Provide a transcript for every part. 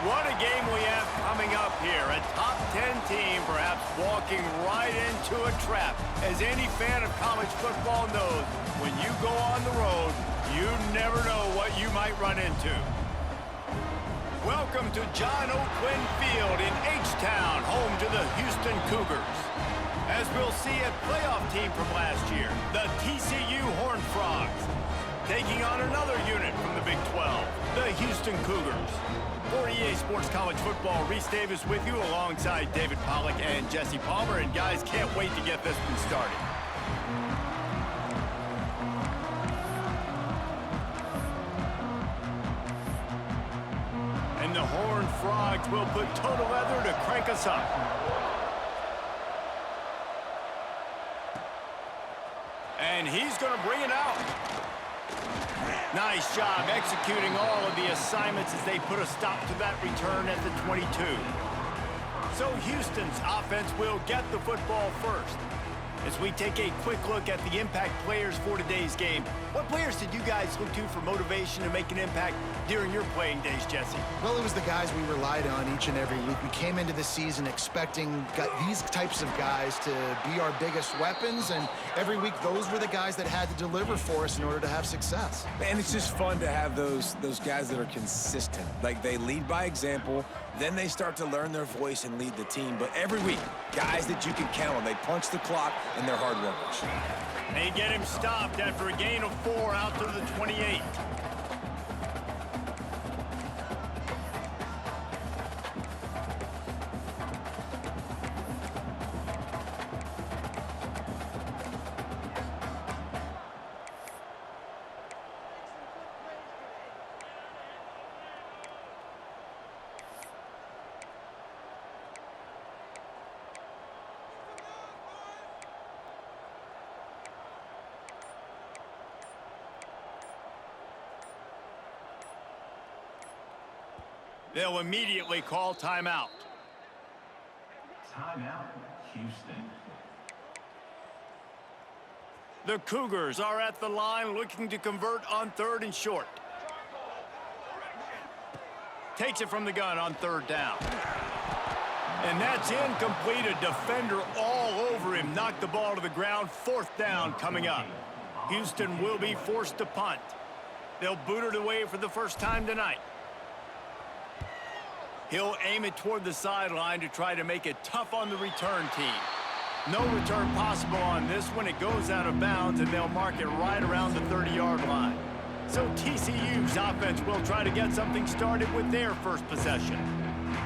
What a game we have coming up here. A top 10 team perhaps walking right into a trap. As any fan of college football knows, when you go on the road, you never know what you might run into. Welcome to John O'Quinn Field in H-Town, home to the Houston Cougars. As we'll see a playoff team from last year, the TCU Horned Frogs, taking on another unit from the Big 12, the Houston Cougars. For EA Sports College Football, Reese Davis with you alongside David Pollack and Jesse Palmer. And guys, can't wait to get this one started. And the Horned Frogs will put total leather to crank us up. And he's going to bring it out. Nice job executing all of the assignments as they put a stop to that return at the 22. So Houston's offense will get the football first. As we take a quick look at the impact players for today's game, what players did you guys look to for motivation to make an impact during your playing days, Jesse? Well, it was the guys we relied on each and every week. We came into the season expecting these types of guys to be our biggest weapons, and every week those were the guys that had to deliver for us in order to have success. Man, it's just fun to have those guys that are consistent. Like, they lead by example, then they start to learn their voice and lead the team. But every week, guys that you can count on, they punch the clock, and they're hard workers. They get him stopped after a gain of 4 out to the 28. They'll immediately call timeout. Timeout, Houston. The Cougars are at the line looking to convert on 3rd and short. Takes it from the gun on 3rd down. And that's incomplete. A defender all over him. Knocked the ball to the ground. 4th down coming up. Houston will be forced to punt. They'll boot it away for the first time tonight. He'll aim it toward the sideline to try to make it tough on the return team. No return possible on this one. It goes out of bounds, and they'll mark it right around the 30-yard line. So TCU's offense will try to get something started with their first possession.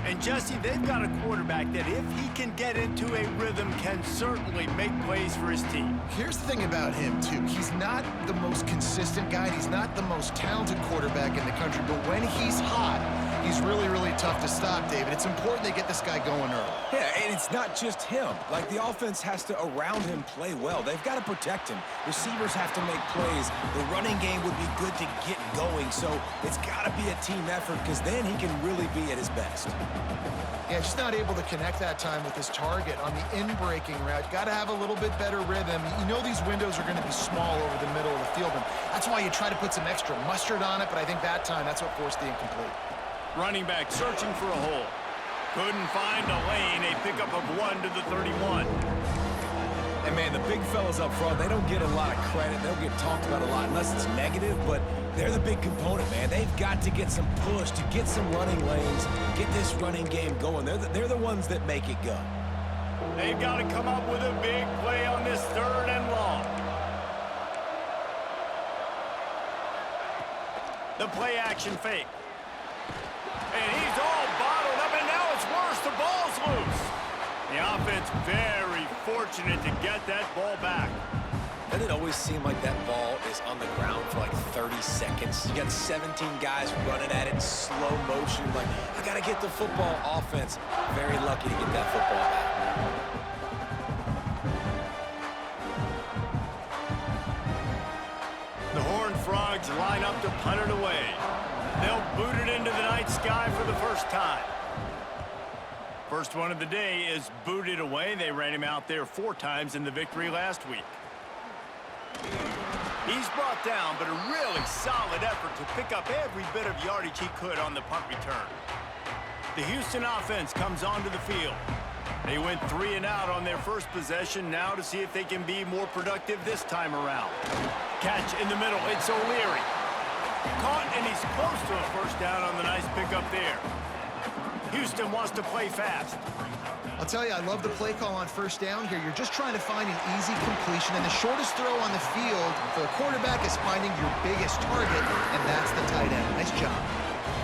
And Jesse, they've got a quarterback that, if he can get into a rhythm, can certainly make plays for his team. Here's the thing about him, too. He's not the most consistent guy. He's not the most talented quarterback in the country. But when he's hot, he's really, really tough to stop, David. It's important they get this guy going early. Yeah, and it's not just him. Like, the offense has to, around him, play well. They've got to protect him. Receivers have to make plays. The running game would be good to get going. So it's got to be a team effort, because then he can really be at his best. Yeah, just not able to connect that time with his target on the in-breaking route. Got to have a little bit better rhythm. You know these windows are going to be small over the middle of the field, and that's why you try to put some extra mustard on it, but I think that time that's what forced the incomplete. Running back searching for a hole. Couldn't find a lane. A pickup of 1 to the 31. And, man, the big fellas up front, they don't get a lot of credit. They don't get talked about a lot unless it's negative, but they're the big component, man. They've got to get some push, to get some running lanes, get this running game going. They're the ones that make it go. They've got to come up with a big play on this 3rd and long. The play action fake. And he's all bottled up, and now it's worse. The ball's loose. The offense very fortunate to get that ball back. Doesn't it always seem like that ball is on the ground for like 30 seconds? You got 17 guys running at it in slow motion. Like, I got to get the football. Offense, very lucky to get that football back. The Horned Frogs line up to punt it away. They'll boot it into the night sky for the first time. First one of the day is booted away. They ran him out there 4 times in the victory last week. He's brought down, but a really solid effort to pick up every bit of yardage he could on the punt return. The Houston offense comes onto the field. They went 3 and out on their first possession, now to see if they can be more productive this time around. Catch in the middle, it's O'Leary. Caught, and he's close to a first down on the nice pickup there. Houston wants to play fast. I'll tell you, I love the play call on first down here. You're just trying to find an easy completion, and the shortest throw on the field for the quarterback is finding your biggest target, and that's the tight end. Nice job.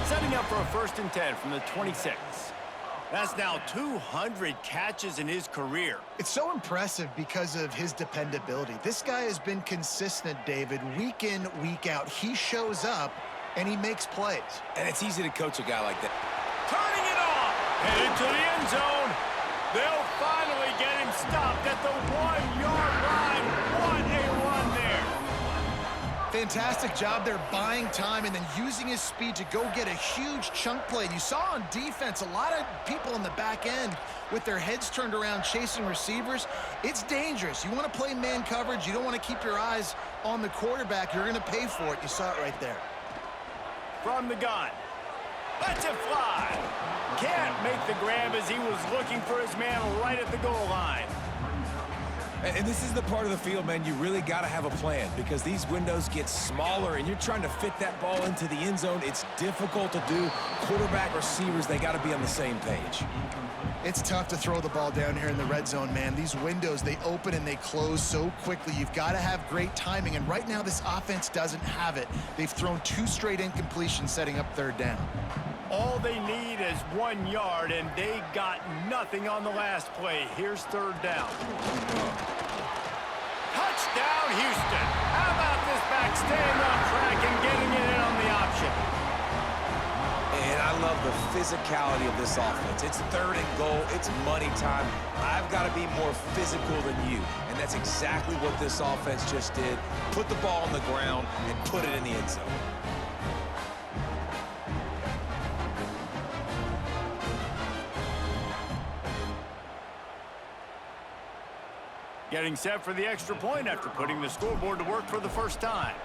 Setting up for a 1st and 10 from the 26. That's now 200 catches in his career. It's so impressive because of his dependability. This guy has been consistent, David, week in, week out. He shows up, and he makes plays. And it's easy to coach a guy like that. Turning it off, headed to the end zone. They'll finally get him stopped at the 1-yard line. What a run there. Fantastic job there buying time and then using his speed to go get a huge chunk play. And you saw on defense a lot of people in the back end with their heads turned around chasing receivers. It's dangerous. You want to play man coverage. You don't want to keep your eyes on the quarterback. You're going to pay for it. You saw it right there. From the gun. Lets it fly. Can't make the grab as he was looking for his man right at the goal line. And this is the part of the field, man, you really got to have a plan because these windows get smaller and you're trying to fit that ball into the end zone. It's difficult to do. Quarterback, receivers, they got to be on the same page. It's tough to throw the ball down here in the red zone, man. These windows, they open and they close so quickly. You've got to have great timing, and right now this offense doesn't have it. They've thrown 2 straight incompletions setting up 3rd down. All they need is 1 yard, and they got nothing on the last play. Here's 3rd down. Touchdown, Houston. How about this back staying on track and getting it in on the option? And I love the physicality of this offense. It's 3rd and goal. It's money time. I've got to be more physical than you. And that's exactly what this offense just did. Put the ball on the ground and put it in the end zone. Getting set for the extra point after putting the scoreboard to work for the first time.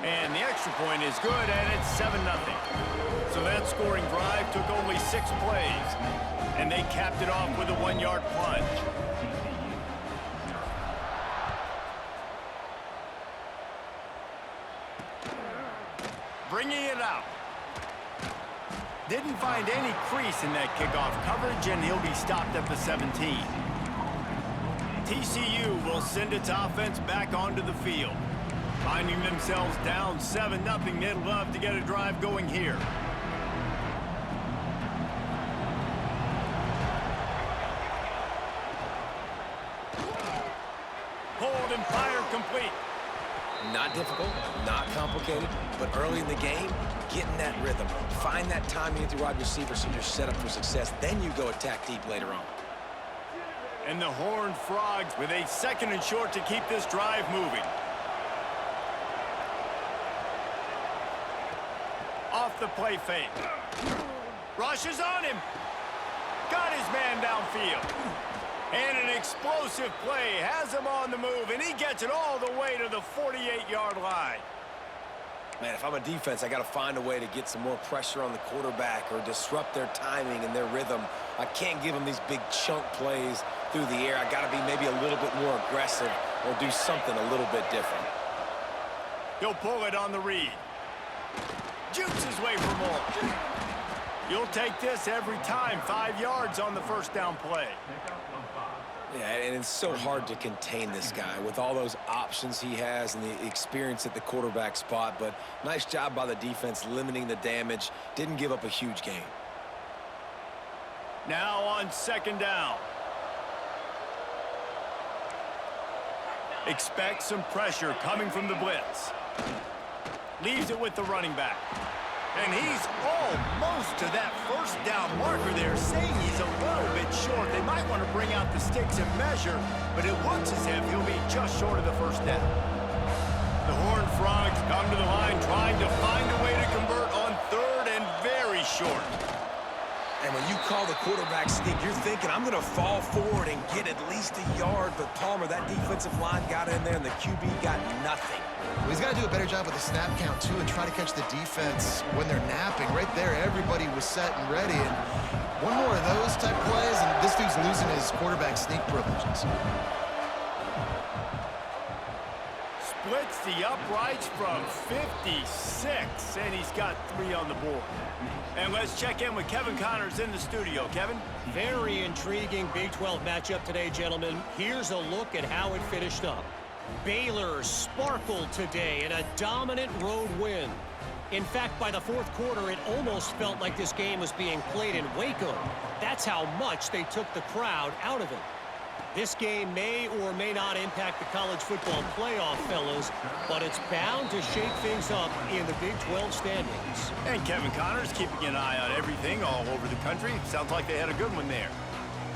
And the extra point is good, and it's 7-0. So that scoring drive took only 6 plays, and they capped it off with a 1-yard plunge. Bringing it out. Didn't find any crease in that kickoff coverage, and he'll be stopped at the 17. TCU will send its offense back onto the field. Finding themselves down 7-0, they'd love to get a drive going here. Hold and fire complete. Not difficult, not complicated, but early in the game, getting that rhythm. Find that timing with your wide receiver so you're set up for success. Then you go attack deep later on. And the Horned Frogs with a 2nd and short to keep this drive moving. Off the play fake. Rushes on him. Got his man downfield. And an explosive play has him on the move, and he gets it all the way to the 48-yard line. Man, if I'm a defense, I got to find a way to get some more pressure on the quarterback or disrupt their timing and their rhythm. I can't give them these big chunk plays through the air. I got to be maybe a little bit more aggressive or do something a little bit different. He'll pull it on the read. Jukes his way for more. You'll take this every time. 5 yards on the 1st down play. Yeah, and it's so hard to contain this guy with all those options he has and the experience at the quarterback spot, but nice job by the defense limiting the damage. Didn't give up a huge gain. Now on 2nd down. Expect some pressure coming from the blitz. Leaves it with the running back. And he's almost to that 1st down marker there, saying he's a little bit short. They might want to bring out the sticks and measure, but it looks as if he'll be just short of the 1st down. The Horned Frogs come to the line trying to find a way to convert on 3rd and very short. And when you call the quarterback sneak, you're thinking, I'm going to fall forward and get at least a yard. But Palmer, that defensive line got in there, and the QB got nothing. Well, he's got to do a better job with the snap count, too, and try to catch the defense when they're napping. Right there, everybody was set and ready. And One more of those type plays, and this dude's losing his quarterback sneak privileges. Splits the uprights from 56, and he's got 3 on the board. And let's check in with Kevin Connors in the studio. Kevin? Very intriguing Big 12 matchup today, gentlemen. Here's a look at how it finished up. Baylor sparkled today in a dominant road win. In fact, by the fourth quarter, it almost felt like this game was being played in Waco. That's how much they took the crowd out of it. This game may or may not impact the college football playoff, fellas, but it's bound to shake things up in the Big 12 standings. And Kevin Connors keeping an eye on everything all over the country. Sounds like they had a good one there.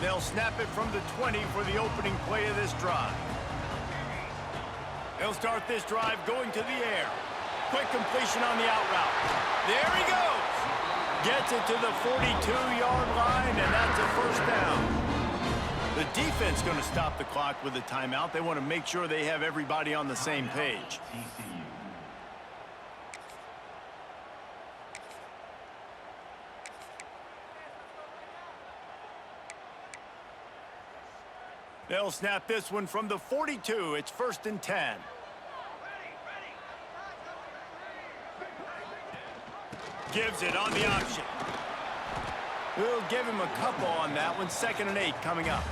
They'll snap it from the 20 for the opening play of this drive. They'll start this drive going to the air. Quick completion on the out route. There he goes. Gets it to the 42-yard line, and that's a first down. The defense going to stop the clock with a timeout. They want to make sure they have everybody on the same page. They'll snap this one from the 42. It's 1st and 10. Gives it on the option. We'll give him a couple on that one. 2nd and 8 coming up.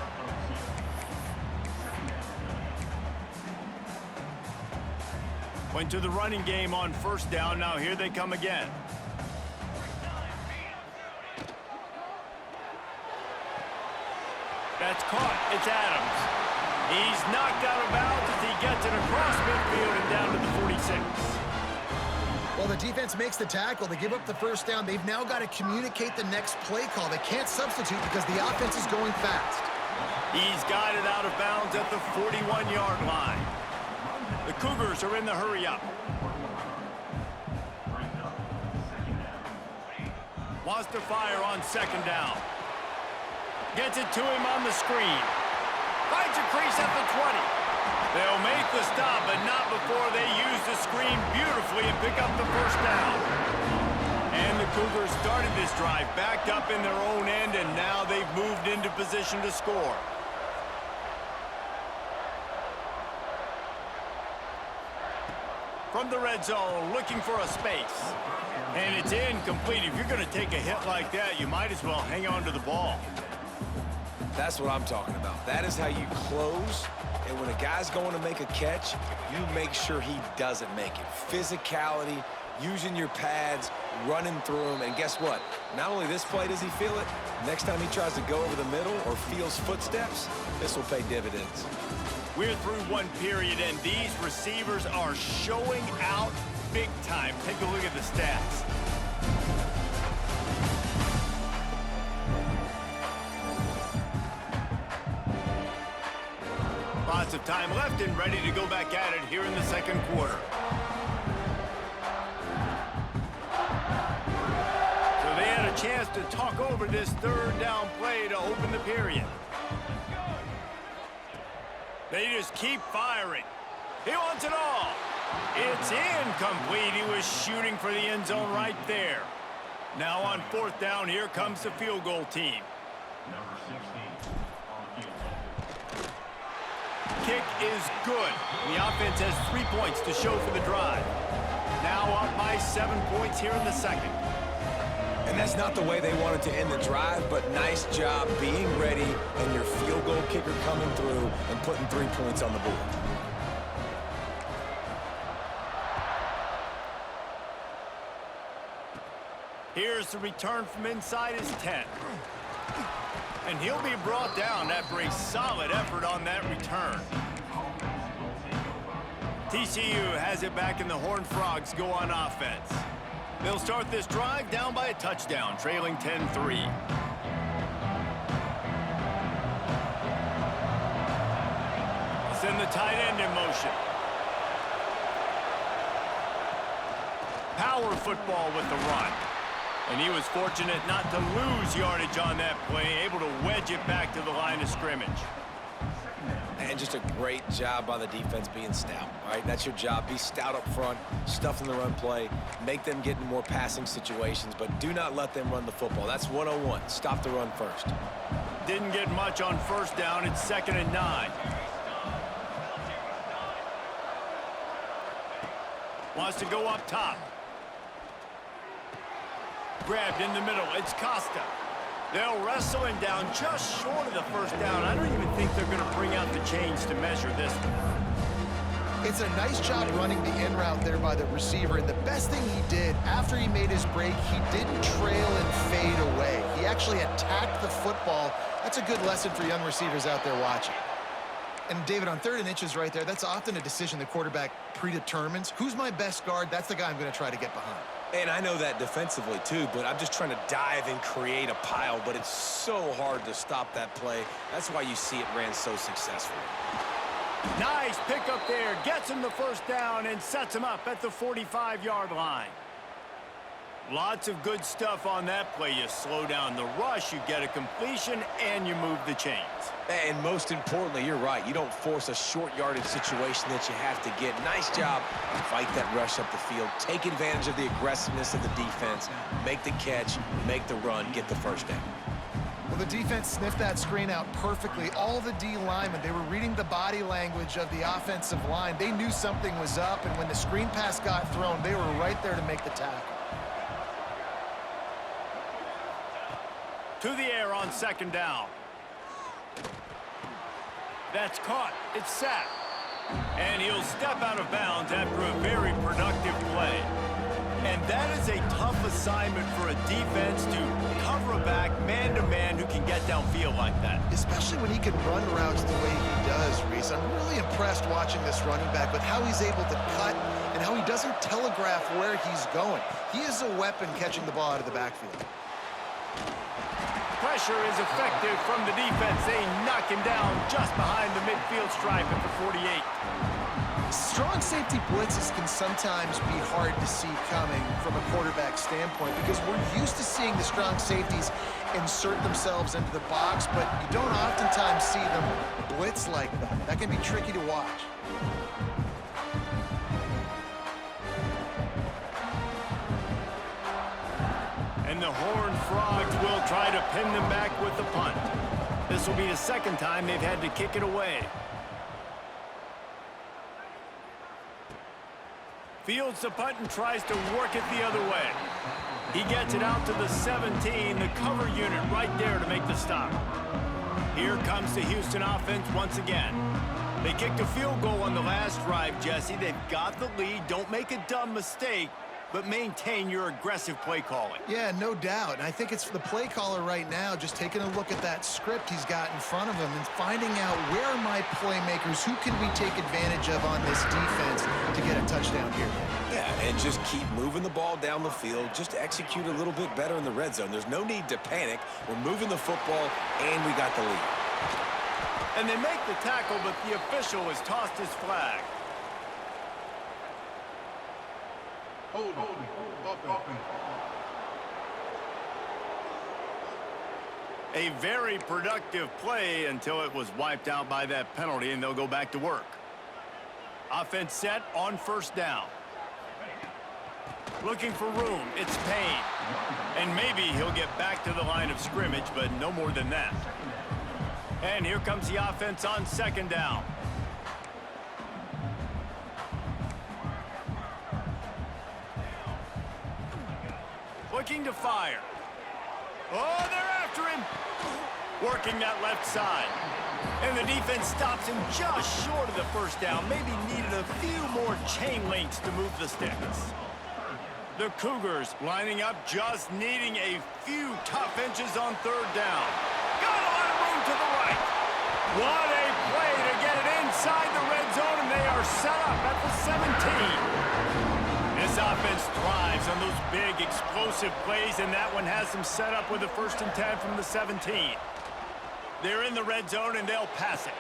Went to the running game on 1st down. Now here they come again. That's caught. It's Adams. He's knocked out of bounds as he gets it across midfield and down to the 46. Well, the defense makes the tackle. They give up the first down. They've now got to communicate the next play call. They can't substitute because the offense is going fast. He's got it out of bounds at the 41-yard line. The Cougars are in the hurry-up. Wants to fire on 2nd down. Gets it to him on the screen. Finds a crease at the 20. They'll make the stop, but not before they use the screen beautifully and pick up the first down. And the Cougars started this drive backed up in their own end, and now they've moved into position to score. From the red zone, looking for a space. And it's incomplete. If you're going to take a hit like that, you might as well hang on to the ball. That's what I'm talking about. That is how you close. And when a guy's going to make a catch, you make sure he doesn't make it. Physicality, using your pads, running through them. And guess what? Not only this play does he feel it, next time he tries to go over the middle or feels footsteps, this will pay dividends. We're through one period, and these receivers are showing out big time. Take a look at the stats. Lots of time left and ready to go back at it here in the 2nd quarter. So they had a chance to talk over this 3rd down play to open the period. They just keep firing. He wants it all. It's incomplete. He was shooting for the end zone right there. Now on 4th down, here comes the field goal team. Kick is good. The offense has 3 points to show for the drive. Now up by 7 points here in the 2nd. And that's not the way they wanted to end the drive, but nice job being ready and your field goal kicker coming through and putting 3 points on the board. Here's the return from inside his 10. And he'll be brought down after a solid effort on that return. TCU has it back and the Horned Frogs go on offense. They'll start this drive down by a touchdown, trailing 10-3. Send the tight end in motion. Power football with the run. And he was fortunate not to lose yardage on that play, able to wedge it back to the line of scrimmage. And just a great job by the defense being stout, all right? That's your job. Be stout up front, stuff in the run play, make them get in more passing situations, but do not let them run the football. That's 101. Stop the run first. Didn't get much on first down. It's 2nd and 9. Wants to go up top. Grabbed in the middle. It's Costa. They'll wrestle him down just short of the first down. I don't even think they're going to bring out the chains to measure this one. It's a nice job running the in route there by the receiver, and the best thing he did after he made his break, he didn't trail and fade away. He actually attacked the football. That's a good lesson for young receivers out there watching. And David, on 3rd and inches right there, that's often a decision the quarterback predetermines. Who's my best guard? That's the guy I'm going to try to get behind. And I know that defensively, too, but I'm just trying to dive and create a pile, but it's so hard to stop that play. That's why you see it ran so successfully. Nice pickup there. Gets him the first down and sets him up at the 45-yard line. Lots of good stuff on that play. You slow down the rush, you get a completion, and you move the chains. And most importantly, you're right. You don't force a short yardage situation that you have to get. Nice job. Fight that rush up the field. Take advantage of the aggressiveness of the defense. Make the catch, make the run, get the first down. Well, the defense sniffed that screen out perfectly. All the D linemen, they were reading the body language of the offensive line. They knew something was up, and when the screen pass got thrown, they were right there to make the tackle. To the air on 2nd down. That's caught. It's sacked. And he'll step out of bounds after a very productive play. And that is a tough assignment for a defense to cover a back man-to-man who can get downfield like that. Especially when he can run routes the way he does, Reese. I'm really impressed watching this running back with how he's able to cut and how he doesn't telegraph where he's going. He is a weapon catching the ball out of the backfield. Pressure is effective from the defense. They knock him down just behind the midfield stripe at the 48. Strong safety blitzes can sometimes be hard to see coming from a quarterback standpoint because we're used to seeing the strong safeties insert themselves into the box, but you don't oftentimes see them blitz like that. That can be tricky to watch. And the Horned Frogs will try to pin them back with the punt. This will be the 2nd time they've had to kick it away. Fields the punt and tries to work it the other way. He gets it out to the 17, the cover unit right there to make the stop. Here comes the Houston offense once again. They kicked a field goal on the last drive, Jesse. They've got the lead. Don't make a dumb mistake, but maintain your aggressive play calling. Yeah, no doubt. And I think it's the play caller right now just taking a look at that script he's got in front of him and finding out where are my playmakers, who can we take advantage of on this defense to get a touchdown here. Yeah, and just keep moving the ball down the field. Just execute a little bit better in the red zone. There's no need to panic. We're moving the football, and we got the lead. And they make the tackle, but the official has tossed his flag. A very productive play until it was wiped out by that penalty, and they'll go back to work. Offense set on 1st down. Looking for room. It's Payne. And maybe he'll get back to the line of scrimmage, but no more than that. And here comes the offense on 2nd down. Looking to fire. Oh, they're after him. Working that left side. And the defense stops him just short of the 1st down. Maybe needed a few more chain links to move the sticks. The Cougars lining up, just needing a few tough inches on 3rd down. Got a lot of room to the right. What a play to get it inside the red zone, and they are set up at the 17. This offense thrives on those big, explosive plays, and that one has them set up with a 1st and 10 from the 17. They're in the red zone, and they'll pass it.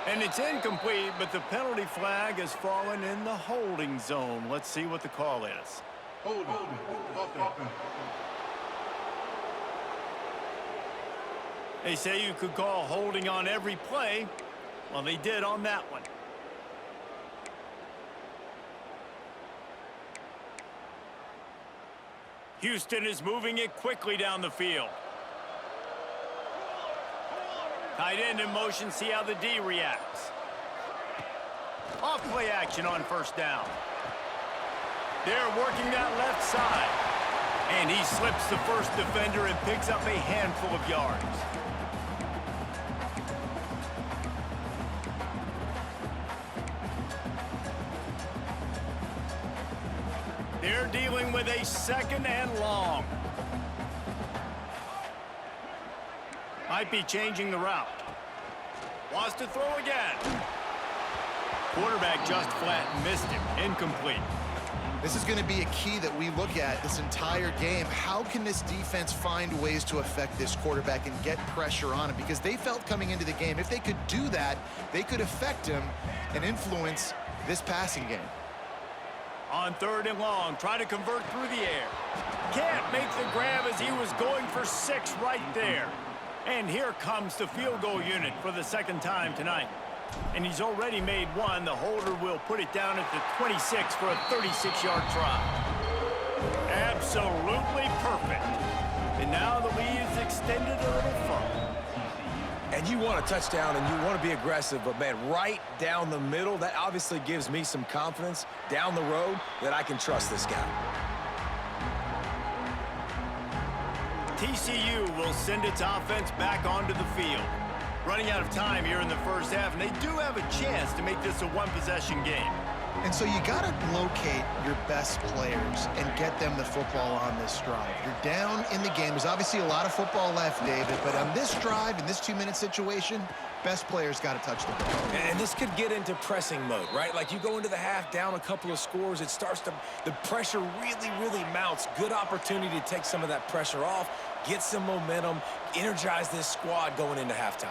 And it's incomplete, but the penalty flag has fallen in the holding zone. Let's see what the call is. They say you could call holding on every play, Well, they did on that one. Houston is moving it quickly down the field. Tight end in motion, see how the D reacts. Off play action on first down. They're working that left side. And he slips the first defender and picks up a handful of yards. They're dealing with a 2nd and long. Might be changing the route. Wants to throw again. Quarterback just flat missed him. Incomplete. This is going to be a key that we look at this entire game. How can this defense find ways to affect this quarterback and get pressure on him? Because they felt coming into the game, if they could do that, they could affect him and influence this passing game. On 3rd and long, try to convert through the air. Can't make the grab as he was going for 6 right there. And here comes the field goal unit for the 2nd time tonight. And he's already made 1. The holder will put it down at the 26 for a 36-yard try. Absolutely perfect. And now the lead is extended a little further. And you want a touchdown and you want to be aggressive, but man, right down the middle, that obviously gives me some confidence down the road that I can trust this guy. TCU will send its offense back onto the field. Running out of time here in the first half, and they do have a chance to make this a 1-possession game. And so you got to locate your best players and get them the football on this drive. You're down in the game. There's obviously a lot of football left, David, but on this drive, in this 2-minute situation, best players got to touch the ball. And this could get into pressing mode, right? Like you go into the half down a couple of scores, it starts to, the pressure really mounts. Good opportunity to take some of that pressure off, get some momentum, energize this squad going into halftime.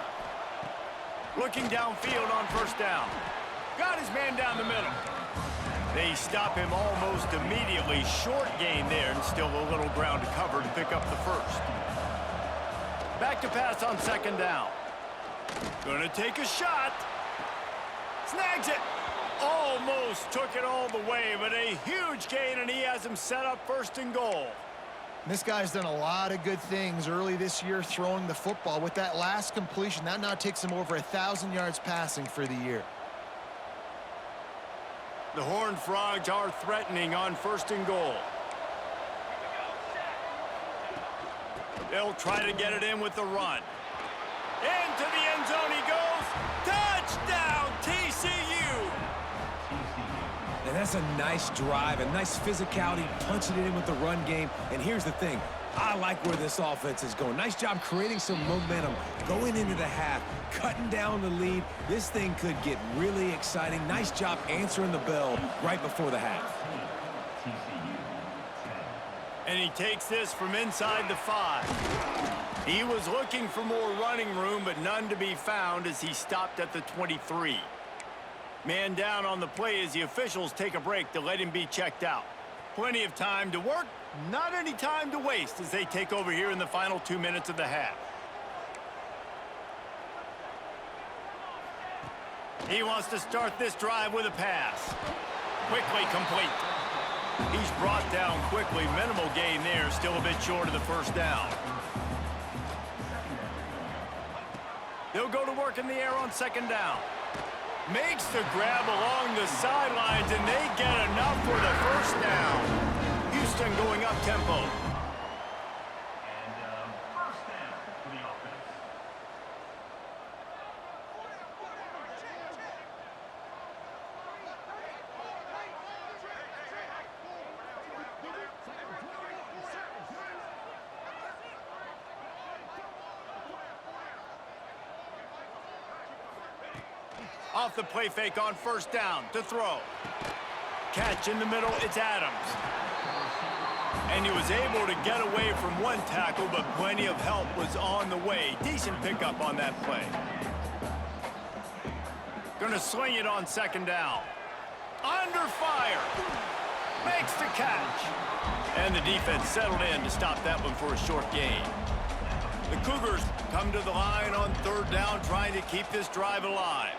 Looking downfield on first down. Got his man down the middle. They stop him almost immediately. Short gain there and still a little ground to cover to pick up the first. Back to pass on 2nd down. Gonna take a shot. Snags it. Almost took it all the way, but a huge gain, and he has him set up 1st and goal. This guy's done a lot of good things early this year throwing the football. With that last completion, that now takes him over 1,000 yards passing for the year. The Horned Frogs are threatening on 1st and goal. They'll try to get it in with the run. Into the end zone he goes. Touchdown, TCU! And that's a nice drive, a nice physicality, punching it in with the run game. And here's the thing. I like where this offense is going. Nice job creating some momentum, going into the half, cutting down the lead. This thing could get really exciting. Nice job answering the bell right before the half. And he takes this from inside the 5. He was looking for more running room, but none to be found as he stopped at the 23. Man down on the play as the officials take a break to let him be checked out. Plenty of time to work, not any time to waste as they take over here in the final 2 minutes of the half. He wants to start this drive with a pass. Quickly complete. He's brought down quickly. Minimal gain there, still a bit short of the 1st down. They'll go to work in the air on 2nd down. Makes the grab along the sidelines, and they get enough for the 1st down. Houston going up tempo. Off the play fake on 1st down to throw. Catch in the middle, it's Adams. And he was able to get away from one tackle, but plenty of help was on the way. Decent pickup on that play. Gonna swing it on 2nd down. Under fire. Makes the catch. And the defense settled in to stop that one for a short gain. The Cougars come to the line on third down, trying to keep this drive alive.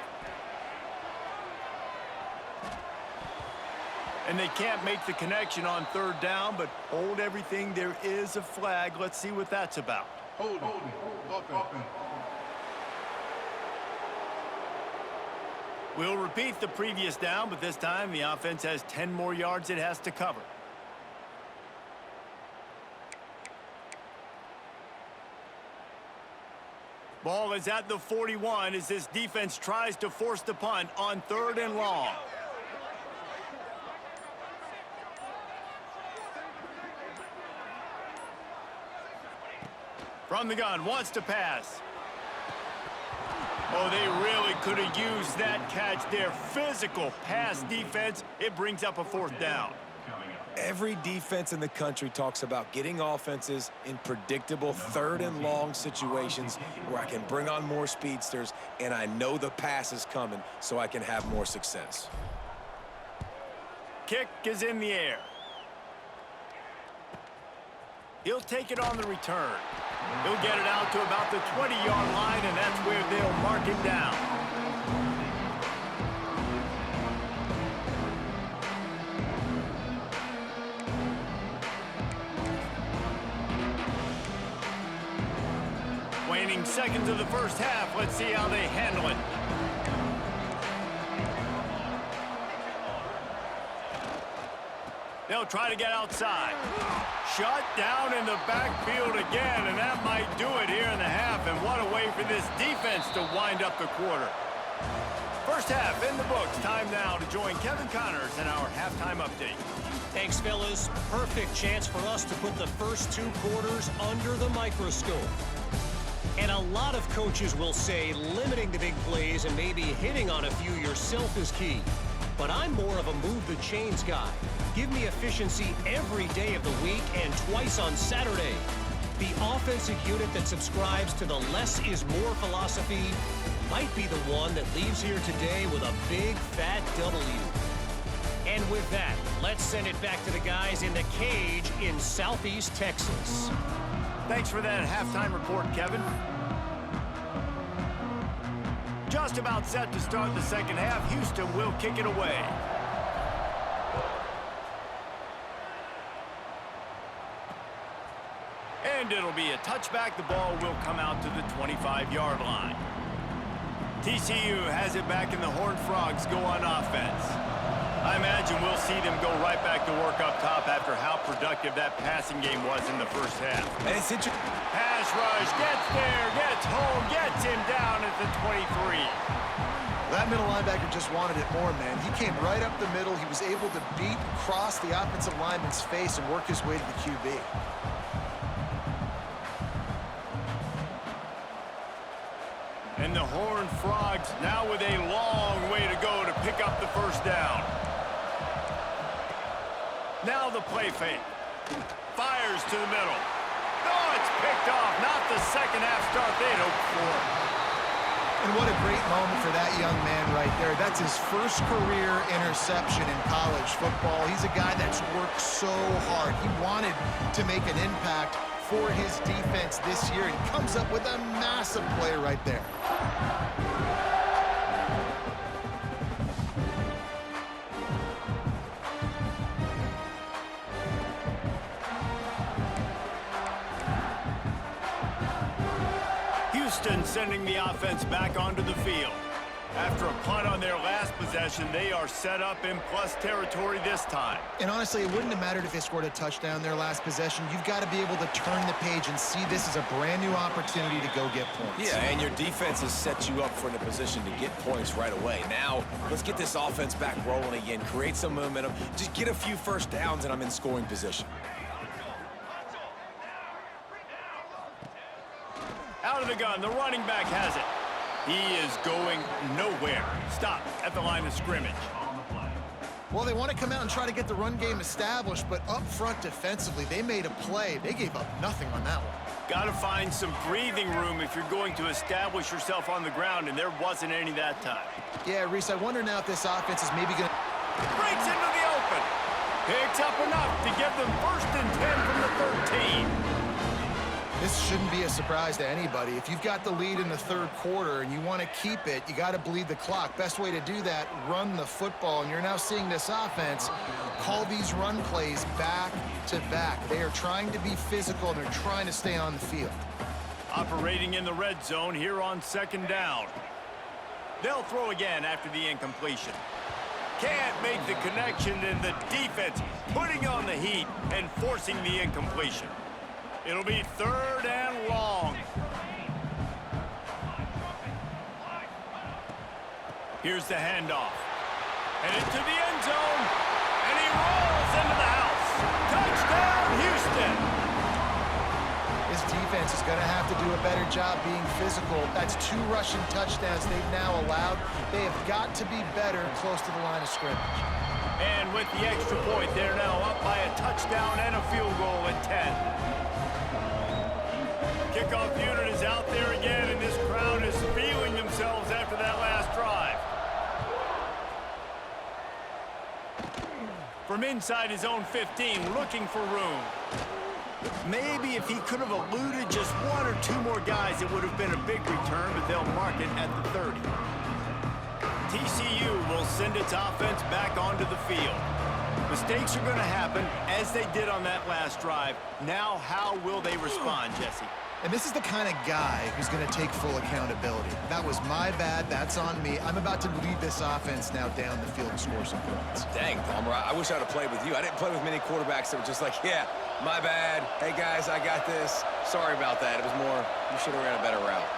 And they can't make the connection on third down, but hold everything. There is a flag. Let's see what that's about. Hold it. We'll repeat the previous down, but this time the offense has 10 more yards it has to cover. Ball is at the 41 as this defense tries to force the punt on third and long. From the gun, wants to pass. Oh, they really could have used that catch there. Physical pass defense. It brings up a fourth down. Every defense in the country talks about getting offenses in predictable third and long situations where I can bring on more speedsters and I know the pass is coming so I can have more success. Kick is in the air. He'll take it on the return. He'll get it out to about the 20-yard line, and that's where they'll mark it down. Waning seconds of the first half. Let's see how they handle it. They'll try to get outside. Shut down in the backfield again, and that might do it here in the half. And what a way for this defense to wind up the quarter. First half in the books. Time now to join Kevin Connors in our halftime update. Thanks, fellas. Perfect chance for us to put the first two quarters under the microscope. And a lot of coaches will say limiting the big plays and maybe hitting on a few yourself is key. But I'm more of a move the chains guy. Give me efficiency every day of the week and twice on Saturday. The offensive unit that subscribes to the less is more philosophy might be the one that leaves here today with a big fat W. And with that, let's send it back to the guys in the cage in Southeast Texas. Thanks for that halftime report, Kevin. Just about set to start the second half. Houston will kick it away. And it'll be a touchback. The ball will come out to the 25-yard line. TCU has it back, and the Horned Frogs go on offense. I imagine we'll see them go right back to work up top after how productive that passing game was in the first half. And it's interesting. Pass rush, gets there, gets home, gets him down at the 23. That middle linebacker just wanted it more, man. He came right up the middle. He was able to beat, cross the offensive lineman's face and work his way to the QB. And the Horned Frogs now with a long way to go to pick up the first down. Now the play fake. Fires to the middle. Oh, it's picked off. Not the second half start they'd hoped for. And what a great moment for that young man right there. That's his first career interception in college football. He's a guy that's worked so hard. He wanted to make an impact for his defense this year, and he comes up with a massive play right there. Houston sending the offense back onto the field. After a punt on their last possession, they are set up in plus territory this time. And honestly, it wouldn't have mattered if they scored a touchdown their last possession. You've got to be able to turn the page and see this as a brand new opportunity to go get points. Yeah, and your defense has set you up for the position to get points right away. Now, let's get this offense back rolling again, create some momentum, just get a few first downs, and I'm in scoring position. Out of the gun, the running back has it. He is going nowhere. Stop at the line of scrimmage. Well, they want to come out and try to get the run game established, but up front defensively, they made a play. They gave up nothing on that one. Got to find some breathing room if you're going to establish yourself on the ground, and there wasn't any that time. Yeah, Reese, I wonder now if this offense is maybe going to... Breaks into the open. Picks up enough to give them 1st and 10 from the 13. This shouldn't be a surprise to anybody. If you've got the lead in the third quarter and you want to keep it, you got to bleed the clock. Best way to do that, run the football. And you're now seeing this offense call these run plays back to back. They are trying to be physical, and they're trying to stay on the field. Operating in the red zone here on second down. They'll throw again after the incompletion. Can't make the connection, and the defense putting on the heat and forcing the incompletion. It'll be third and long. Here's the handoff. And into the end zone. And he rolls into the house. Touchdown, Houston. This defense is going to have to do a better job being physical. That's 2 rushing touchdowns they've now allowed. They have got to be better close to the line of scrimmage. And with the extra point, they're now up by a touchdown and a field goal at 10. Kickoff unit is out there again, and this crowd is feeling themselves after that last drive. From inside his own 15, looking for room. Maybe if he could have eluded just 1 or 2 more guys, it would have been a big return, but they'll mark it at the 30. TCU will send its offense back onto the field. Mistakes are going to happen, as they did on that last drive. Now, how will they respond, Jesse? And this is the kind of guy who's going to take full accountability. That was my bad. That's on me. I'm about to lead this offense now down the field and score some points. Dang, Palmer, I wish I'd have played with you. I didn't play with many quarterbacks that were just like, yeah, my bad. Hey, guys, I got this. Sorry about that. It was more, you should have ran a better route.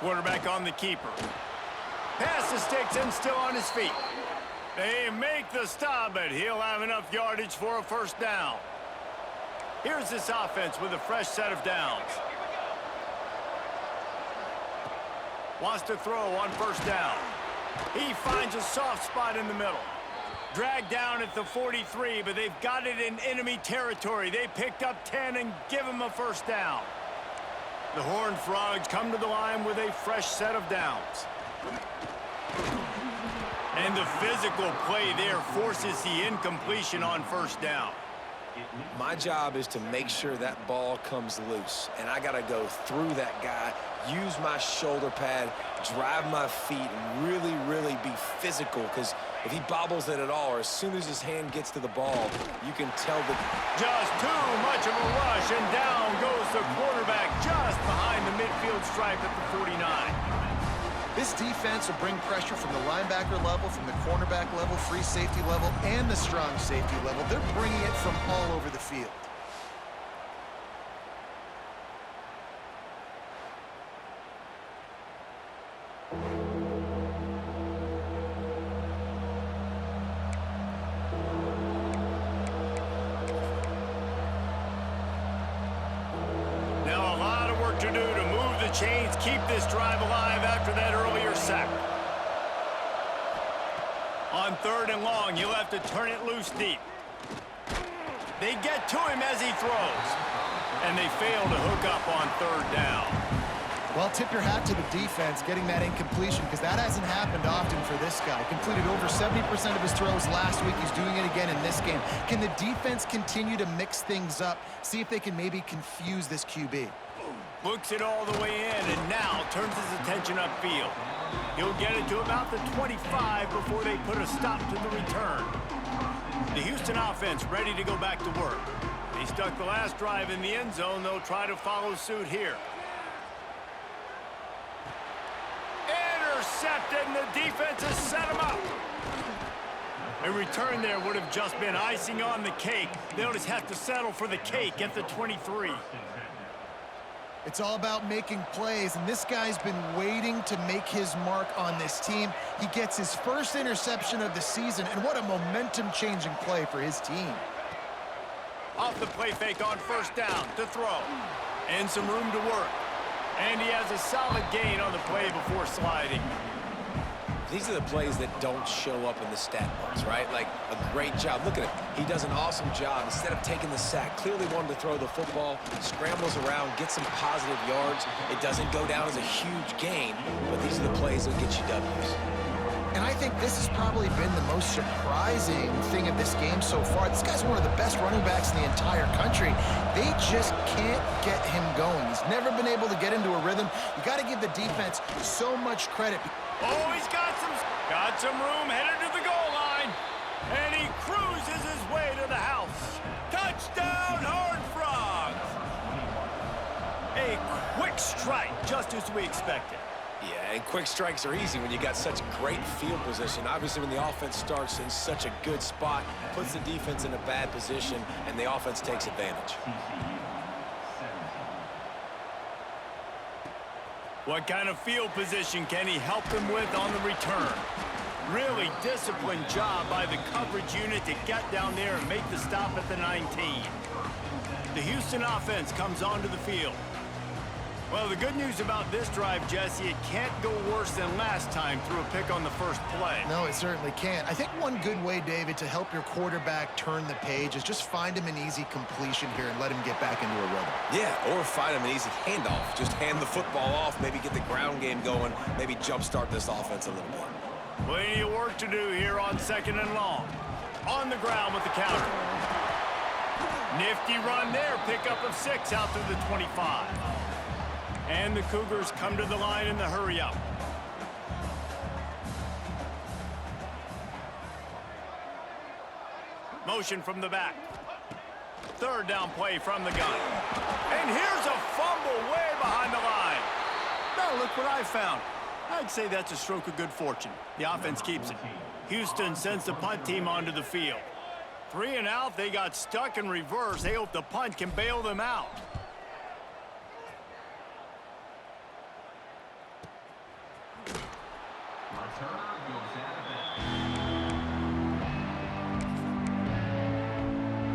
Quarterback on the keeper. Pass the sticks and still on his feet. They make the stop, but he'll have enough yardage for a first down. Here's this offense with a fresh set of downs. Wants to throw on first down. He finds a soft spot in the middle. Dragged down at the 43, but they've got it in enemy territory. They picked up 10 and give him a first down. The Horned Frogs come to the line with a fresh set of downs. And the physical play there forces the incompletion on first down. My job is to make sure that ball comes loose, and I got to go through that guy, use my shoulder pad, drive my feet, and really, really be physical, because if he bobbles it at all, or as soon as his hand gets to the ball, you can tell that... Just too much of a rush, and down goes the quarterback just behind the midfield stripe at the 49. This defense will bring pressure from the linebacker level, from the cornerback level, free safety level, and the strong safety level. They're bringing it from all over the field. Now a lot of work to do to move the chains, keep this drive alive after that earlier sack. On third and long, you'll have to turn it loose deep. They get to him as he throws, and they fail to hook up on third down. Well, tip your hat to the defense getting that incompletion, because that hasn't happened often for this guy. Completed over 70% of his throws last week. He's doing it again in this game. Can the defense continue to mix things up, see if they can maybe confuse this QB? Looks it all the way in, and now turns his attention upfield. He'll get it to about the 25 before they put a stop to the return. The Houston offense ready to go back to work. They stuck the last drive in the end zone. They'll try to follow suit here. Intercepted, and the defense has set him up. A return there would have just been icing on the cake. They'll just have to settle for the cake at the 23. It's all about making plays, and this guy's been waiting to make his mark on this team. He gets his first interception of the season, and what a momentum-changing play for his team. Off the play fake on first down to throw. And some room to work. And he has a solid gain on the play before sliding. These are the plays that don't show up in the stat books, right? Like a great job. Look at him. He does an awesome job. Instead of taking the sack, clearly wanted to throw the football, scrambles around, gets some positive yards. It doesn't go down as a huge gain, but these are the plays that get you W's. And I think this has probably been the most surprising thing of this game so far. This guy's one of the best running backs in the entire country. They just can't get him going. He's never been able to get into a rhythm. You got to give the defense so much credit. Oh, he's got some room headed to the goal line. And he cruises his way to the house. Touchdown, Horned Frogs! A quick strike, just as we expected. Yeah, and quick strikes are easy when you got such great field position. Obviously, when the offense starts in such a good spot, puts the defense in a bad position, and the offense takes advantage. What kind of field position can he help them with on the return? Really disciplined job by the coverage unit to get down there and make the stop at the 19. The Houston offense comes onto the field. Well, the good news about this drive, Jesse, it can't go worse than last time through a pick on the first play. No, it certainly can't. I think one good way, David, to help your quarterback turn the page is just find him an easy completion here and let him get back into a rhythm. Yeah, or find him an easy handoff. Just hand the football off, maybe get the ground game going, maybe jumpstart this offense a little bit. Plenty of work to do here on 2nd and long. On the ground with the counter. Nifty run there, pickup of 6 out to the 25. And the Cougars come to the line in the hurry-up. Motion from the back. 3rd down play from the gun. And here's a fumble way behind the line. Now look what I found. I'd say that's a stroke of good fortune. The offense keeps it. Houston sends the punt team onto the field. 3 and out, they got stuck in reverse. They hope the punt can bail them out.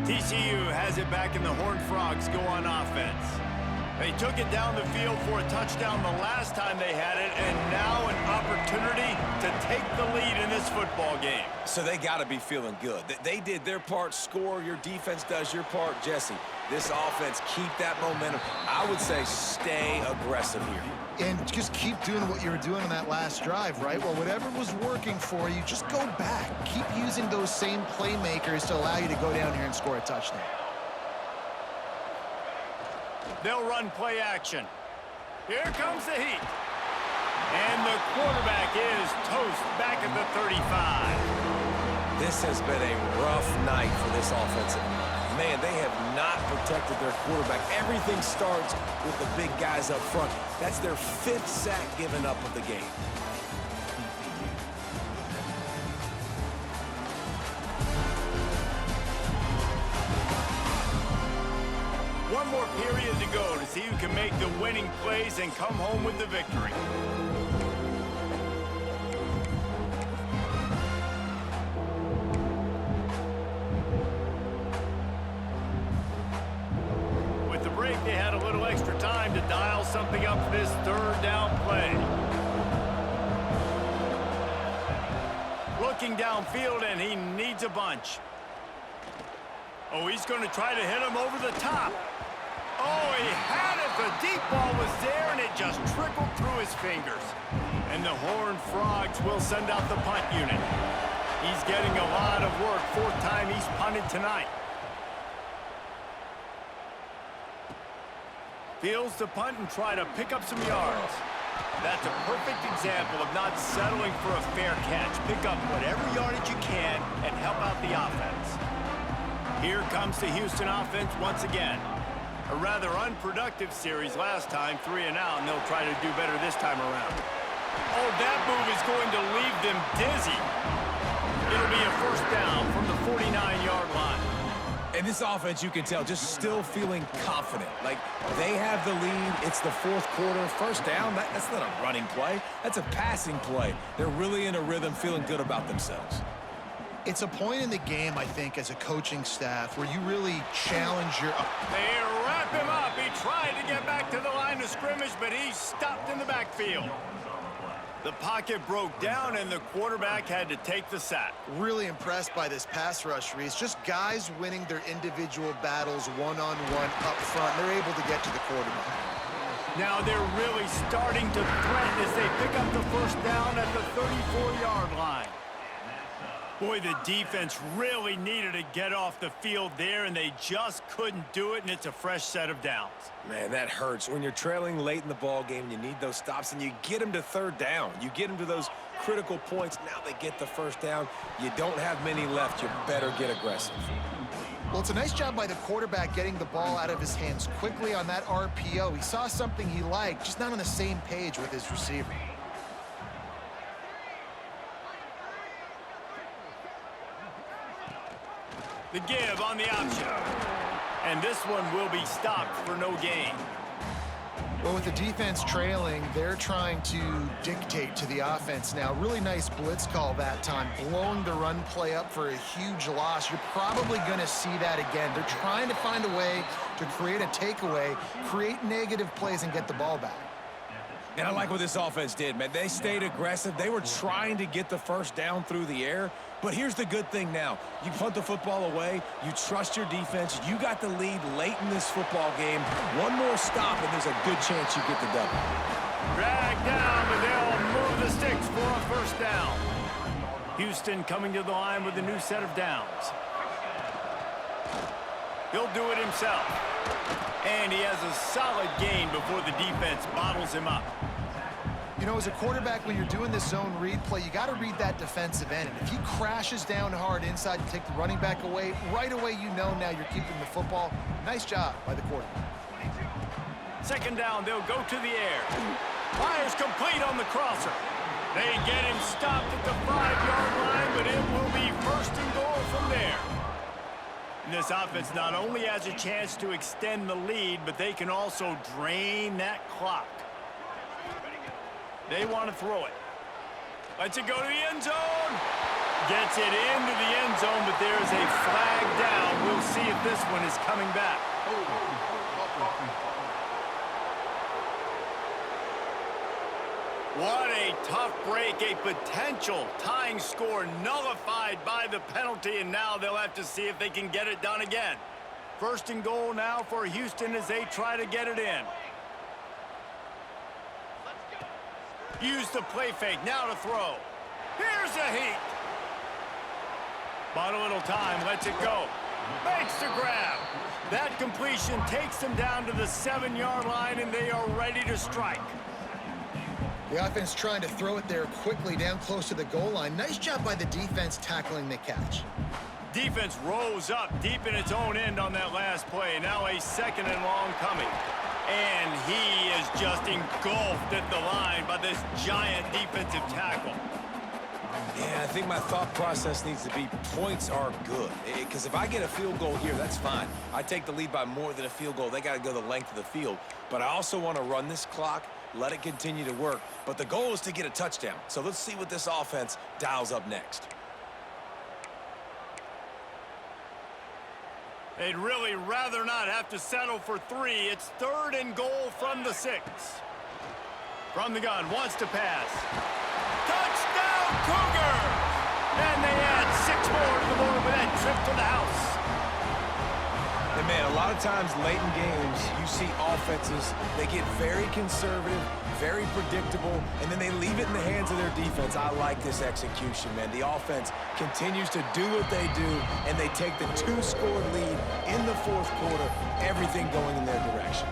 TCU has it back and the Horned Frogs go on offense. They took it down the field for a touchdown the last time they had it, and now an opportunity to take the lead in this football game. So they got to be feeling good. They did their part, score. Your defense does your part. Jesse, this offense, keep that momentum. I would say stay aggressive here. And just keep doing what you were doing on that last drive, right? Well, whatever was working for you, just go back. Keep using those same playmakers to allow you to go down here and score a touchdown. They'll run play action. Here comes the heat. And the quarterback is toast back at the 35. This has been a rough night for this offensive. Man, they have not protected their quarterback. Everything starts with the big guys up front. That's their 5th sack given up of the game. One more period to go to see who can make the winning plays and come home with the victory. With the break, they had a little extra time to dial something up for this 3rd down play. Looking downfield, and he needs a bunch. Oh, he's going to try to hit him over the top. Oh, he had it. The deep ball was there, and it just trickled through his fingers. And the Horned Frogs will send out the punt unit. He's getting a lot of work. 4th time he's punted tonight. Feels the punt and try to pick up some yards. That's a perfect example of not settling for a fair catch. Pick up whatever yardage you can and help out the offense. Here comes the Houston offense once again. A rather unproductive series last time, 3 and out, and they'll try to do better this time around. Oh, that move is going to leave them dizzy. It'll be a 1st down from the 49-yard line. And this offense, you can tell, just still feeling confident. Like, they have the lead. It's the 4th quarter. 1st down, that's not a running play. That's a passing play. They're really in a rhythm, feeling good about themselves. It's a point in the game, I think, as a coaching staff where you really challenge your... They wrap him up. He tried to get back to the line of scrimmage, but he's stopped in the backfield. The pocket broke down, and the quarterback had to take the sack. Really impressed by this pass rush, Reese. Just guys winning their individual battles one-on-one up front. They're able to get to the quarterback. Now they're really starting to threaten as they pick up the first down at the 34-yard line. Boy, the defense really needed to get off the field there, and they just couldn't do it, and it's a fresh set of downs. Man, that hurts. When you're trailing late in the ball game, you need those stops, and you get them to third down. You get them to those critical points. Now they get the first down. You don't have many left. You better get aggressive. Well, it's a nice job by the quarterback getting the ball out of his hands quickly on that RPO. He saw something he liked, just not on the same page with his receiver. The give on the option. And this one will be stopped for no gain. Well, with the defense trailing, they're trying to dictate to the offense now. Really nice blitz call that time, blowing the run play up for a huge loss. You're probably going to see that again. They're trying to find a way to create a takeaway, create negative plays, and get the ball back. And I like what this offense did, man. They stayed aggressive. They were trying to get the first down through the air. But here's the good thing now. You punt the football away. You trust your defense. You got the lead late in this football game. One more stop, and there's a good chance you get the double. Drag down, but they'll move the sticks for a first down. Houston coming to the line with a new set of downs. He'll do it himself. And he has a solid gain before the defense bottles him up. You know, as a quarterback, when you're doing this zone read play, you got to read that defensive end. And if he crashes down hard inside and take the running back away, right away you know now you're keeping the football. Nice job by the quarterback. Second down, they'll go to the air. Fires complete on the crosser. They get him stopped at the 5-yard line, but it will be first and goal from there. And this offense not only has a chance to extend the lead, but they can also drain that clock. They want to throw it. Lets it go to the end zone. Gets it into the end zone, but there is a flag down. We'll see if this one is coming back. What a tough break, a potential tying score nullified by the penalty, and now they'll have to see if they can get it done again. First and goal now for Houston as they try to get it in. Use the play fake, now to throw. Here's a heat. Bought a little time, lets it go. Makes the grab. That completion takes them down to the 7-yard line, and they are ready to strike. The offense trying to throw it there quickly down close to the goal line. Nice job by the defense tackling the catch. Defense rose up deep in its own end on that last play. Now a second and long coming. And he is just engulfed at the line by this giant defensive tackle. Yeah, I think my thought process needs to be points are good. Because if I get a field goal here, that's fine. I take the lead by more than a field goal. They got to go the length of the field. But I also want to run this clock, let it continue to work. But the goal is to get a touchdown. So let's see what this offense dials up next. They'd really rather not have to settle for 3. It's third and goal from the 6. From the gun, wants to pass. Touchdown, Cougars! And they add 6 more to the board with that trip to the house. And man, a lot of times late in games, you see offenses, they get very conservative, very predictable, and then they leave it in the hands of their defense. I like this execution, man. The offense continues to do what they do, and they take the 2-score lead in the 4th quarter, everything going in their direction.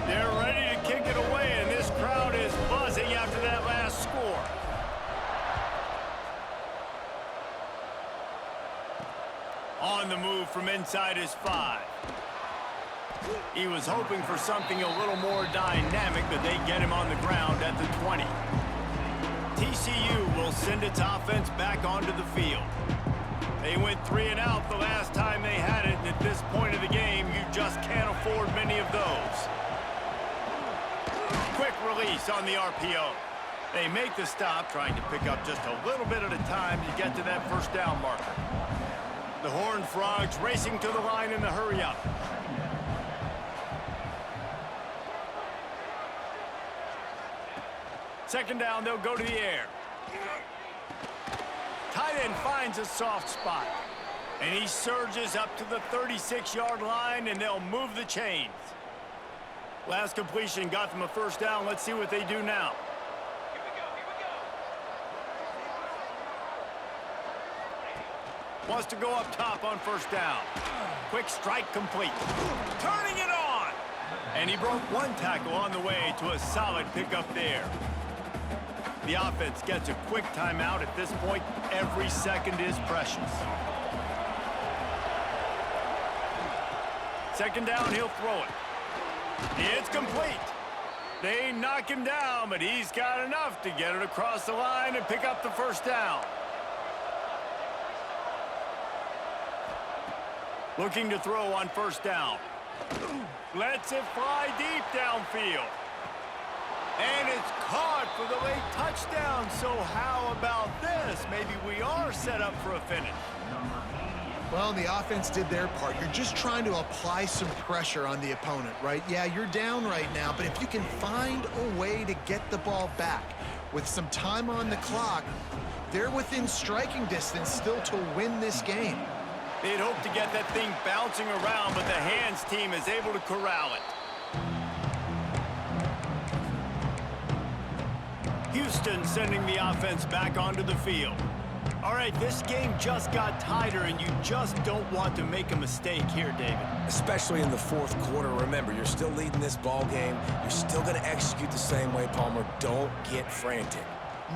They're ready to kick it away, and this crowd is buzzing after that last score. On the move from inside his 5. He was hoping for something a little more dynamic, but they get him on the ground at the 20. TCU will send its offense back onto the field. They went 3 and out the last time they had it, and at this point of the game, you just can't afford many of those. Quick release on the RPO. They make the stop, trying to pick up just a little bit at a time to get to that first down marker. The Horned Frogs racing to the line in the hurry-up. Second down, they'll go to the air. Tight end finds a soft spot. And he surges up to the 36-yard line, and they'll move the chains. Last completion got them a first down. Let's see what they do now. Wants to go up top on first down. Quick strike complete. Turning it on! And he broke one tackle on the way to a solid pickup there. The offense gets a quick timeout. At this point, every second is precious. Second down, he'll throw it. It's complete. They knock him down, but he's got enough to get it across the line and pick up the first down. Looking to throw on first down. Lets it fly deep downfield. And it's caught for the late touchdown. So how about this? Maybe we are set up for a finish. Well, the offense did their part. You're just trying to apply some pressure on the opponent, right? Yeah, you're down right now, but if you can find a way to get the ball back with some time on the clock, they're within striking distance still to win this game. They'd hope to get that thing bouncing around, but the hands team is able to corral it. Houston sending the offense back onto the field. All right, this game just got tighter, and you just don't want to make a mistake here, David. Especially in the fourth quarter. Remember, you're still leading this ball game. You're still going to execute the same way, Palmer. Don't get frantic.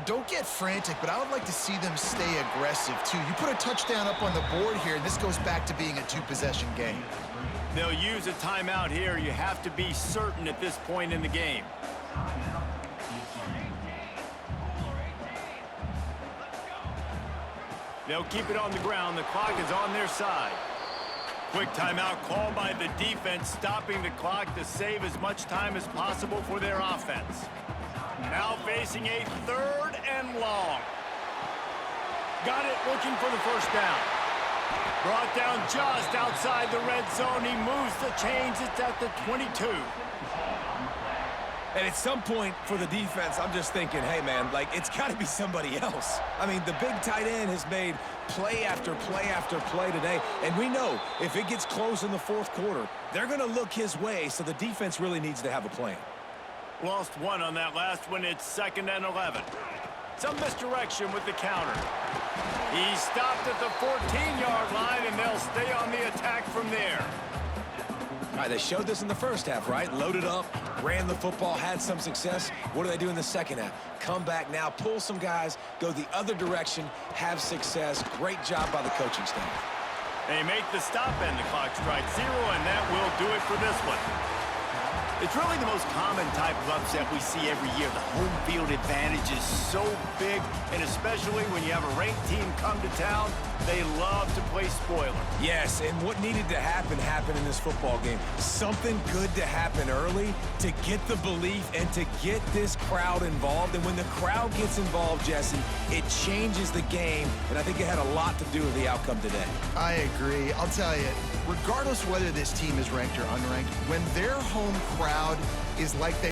Don't get frantic, but I would like to see them stay aggressive, too. You put a touchdown up on the board here, and this goes back to being a two-possession game. They'll use a timeout here. You have to be certain at this point in the game. They'll keep it on the ground. The clock is on their side. Quick timeout called by the defense, stopping the clock to save as much time as possible for their offense. Now facing a third and long. Got it, looking for the first down. Brought down just outside the red zone. He moves the chains. It's at the 22. And at some point for the defense, I'm just thinking, hey, man, like, it's got to be somebody else. I mean, the big tight end has made play after play after play today. And we know if it gets close in the fourth quarter, they're going to look his way, so the defense really needs to have a plan. Lost one on that last one. It's 2nd and 11. Some misdirection with the counter. He stopped at the 14-yard line, and they'll stay on the attack from there. All right, they showed this in the first half, right? Loaded up, ran the football, had some success. What do they do in the second half? Come back now, pull some guys, go the other direction, have success. Great job by the coaching staff. They make the stop, and the clock strikes 0, and that will do it for this one. It's really the most common type of upset we see every year. The home field advantage is so big, and especially when you have a ranked team come to town, they love to play spoiler. Yes, and what needed to happen happened in this football game. Something good to happen early to get the belief and to get this crowd involved. And when the crowd gets involved, Jesse, it changes the game, and I think it had a lot to do with the outcome today. I agree. I'll tell you, regardless whether this team is ranked or unranked, when their home crowd is like they